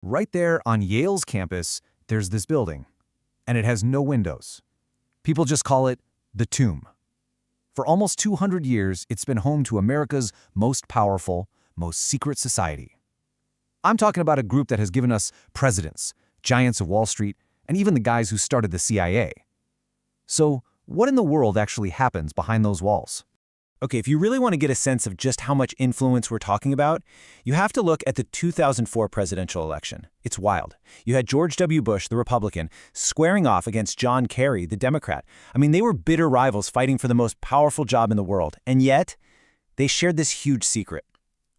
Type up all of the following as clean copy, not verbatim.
Right there on Yale's campus, there's this building, and it has no windows. People just call it the Tomb. For almost 200 years, it's been home to America's most powerful, most secret society. I'm talking about a group that has given us presidents, giants of Wall Street, and even the guys who started the CIA. So, what in the world actually happens behind those walls? Okay, if you really want to get a sense of just how much influence we're talking about, you have to look at the 2004 presidential election. It's wild. You had George W. Bush, the Republican, squaring off against John Kerry, the Democrat. I mean, they were bitter rivals fighting for the most powerful job in the world. And yet, they shared this huge secret.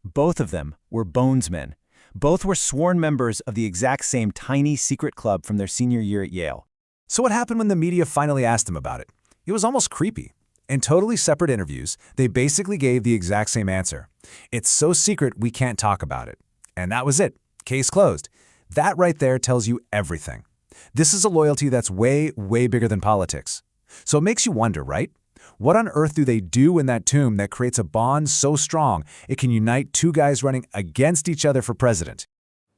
Both of them were bonesmen. Both were sworn members of the exact same tiny secret club from their senior year at Yale. So what happened when the media finally asked them about it? It was almost creepy. In totally separate interviews, they basically gave the exact same answer. It's so secret we can't talk about it. And that was it. Case closed. That right there tells you everything. This is a loyalty that's way, way bigger than politics. So it makes you wonder, right? What on earth do they do in that tomb that creates a bond so strong it can unite two guys running against each other for president?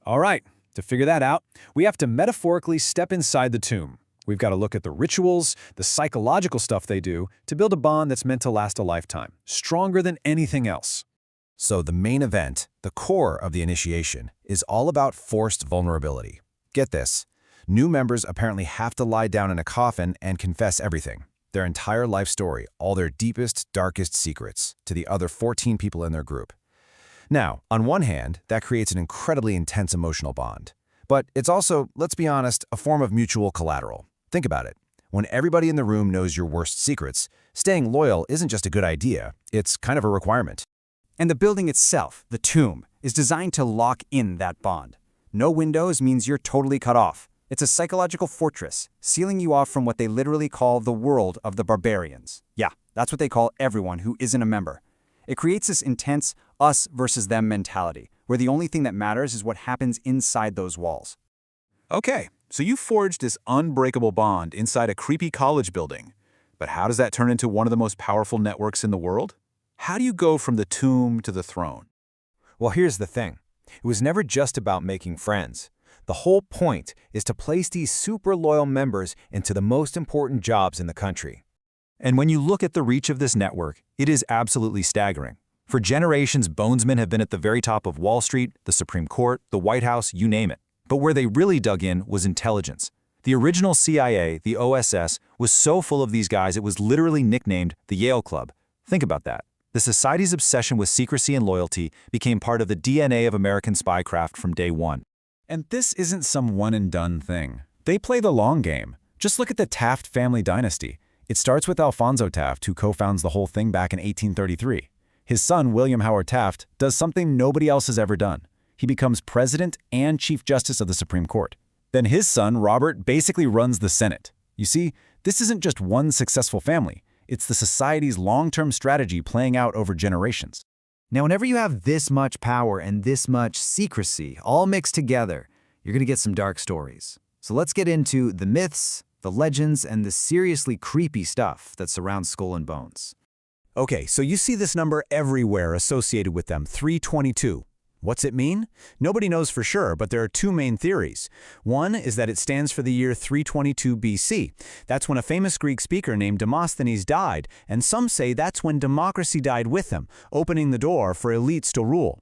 All right, to figure that out, we have to metaphorically step inside the tomb. We've got to look at the rituals, the psychological stuff they do to build a bond that's meant to last a lifetime, stronger than anything else. So the main event, the core of the initiation, is all about forced vulnerability. Get this. New members apparently have to lie down in a coffin and confess everything. Their entire life story, all their deepest, darkest secrets, to the other 14 people in their group. Now, on one hand, that creates an incredibly intense emotional bond. But it's also, let's be honest, a form of mutual collateral. Think about it. When everybody in the room knows your worst secrets, staying loyal isn't just a good idea, it's kind of a requirement. And the building itself, the tomb, is designed to lock in that bond. No windows means you're totally cut off. It's a psychological fortress, sealing you off from what they literally call the world of the barbarians. Yeah, that's what they call everyone who isn't a member. It creates this intense us versus them mentality, where the only thing that matters is what happens inside those walls. Okay, so you forged this unbreakable bond inside a creepy college building. But how does that turn into one of the most powerful networks in the world? How do you go from the tomb to the throne? Well, here's the thing. It was never just about making friends. The whole point is to place these super loyal members into the most important jobs in the country. And when you look at the reach of this network, it is absolutely staggering. For generations, bonesmen have been at the very top of Wall Street, the Supreme Court, the White House, you name it. But where they really dug in was intelligence. The original CIA, the OSS, was so full of these guys it was literally nicknamed the Yale Club. Think about that. The society's obsession with secrecy and loyalty became part of the DNA of American spycraft from day one. And this isn't some one-and-done thing. They play the long game. Just look at the Taft family dynasty. It starts with Alphonso Taft, who co-founds the whole thing back in 1833. His son, William Howard Taft, does something nobody else has ever done. He becomes president and chief justice of the Supreme Court. Then his son, Robert, basically runs the Senate. You see, this isn't just one successful family. It's the society's long-term strategy playing out over generations. Now, whenever you have this much power and this much secrecy all mixed together, you're going to get some dark stories. So let's get into the myths, the legends, and the seriously creepy stuff that surrounds Skull and Bones. Okay, so you see this number everywhere associated with them, 322. What's it mean? Nobody knows for sure, but there are two main theories. One is that it stands for the year 322 BC. That's when a famous Greek speaker named Demosthenes died, and some say that's when democracy died with him, opening the door for elites to rule.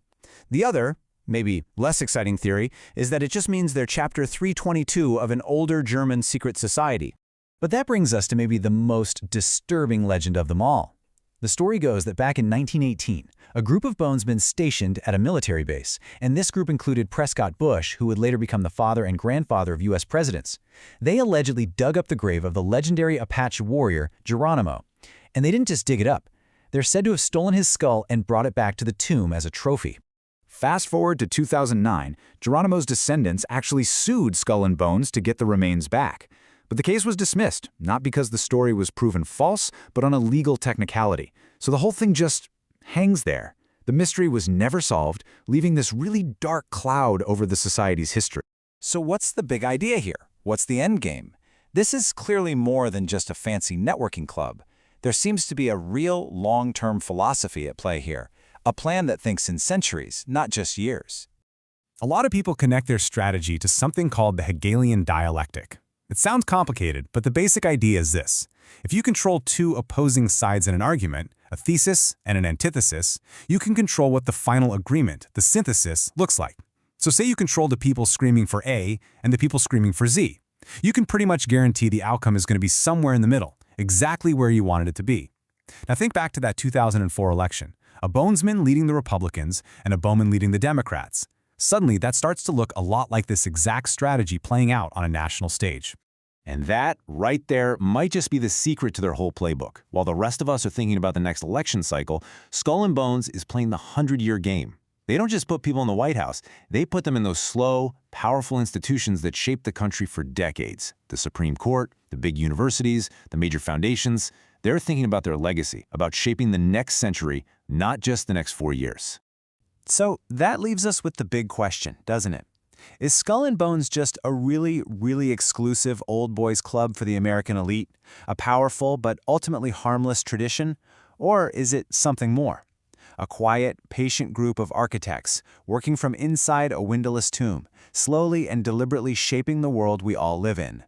The other, maybe less exciting theory, is that it just means they're chapter 322 of an older German secret society. But that brings us to maybe the most disturbing legend of them all. The story goes that back in 1918, a group of bonesmen stationed at a military base, and this group included Prescott Bush, who would later become the father and grandfather of U.S. presidents. They allegedly dug up the grave of the legendary Apache warrior, Geronimo. And they didn't just dig it up. They're said to have stolen his skull and brought it back to the tomb as a trophy. Fast forward to 2009, Geronimo's descendants actually sued Skull and Bones to get the remains back. But the case was dismissed, not because the story was proven false, but on a legal technicality. So the whole thing just hangs there. The mystery was never solved, leaving this really dark cloud over the society's history. So what's the big idea here? What's the end game? This is clearly more than just a fancy networking club. There seems to be a real long-term philosophy at play here, a plan that thinks in centuries, not just years. A lot of people connect their strategy to something called the Hegelian dialectic. It sounds complicated, but the basic idea is this. If you control two opposing sides in an argument, a thesis and an antithesis, you can control what the final agreement, the synthesis, looks like. So say you control the people screaming for A and the people screaming for Z. You can pretty much guarantee the outcome is going to be somewhere in the middle, exactly where you wanted it to be. Now think back to that 2004 election. A Bonesman leading the Republicans and a Bowman leading the Democrats. Suddenly, that starts to look a lot like this exact strategy playing out on a national stage. And that, right there, might just be the secret to their whole playbook. While the rest of us are thinking about the next election cycle, Skull and Bones is playing the 100-year game. They don't just put people in the White House, they put them in those slow, powerful institutions that shaped the country for decades. The Supreme Court, the big universities, the major foundations. They're thinking about their legacy, about shaping the next century, not just the next 4 years. So that leaves us with the big question, doesn't it? Is Skull and Bones just a really, really exclusive old boys club for the American elite? A powerful but ultimately harmless tradition? Or is it something more? A quiet, patient group of architects working from inside a windowless tomb, slowly and deliberately shaping the world we all live in.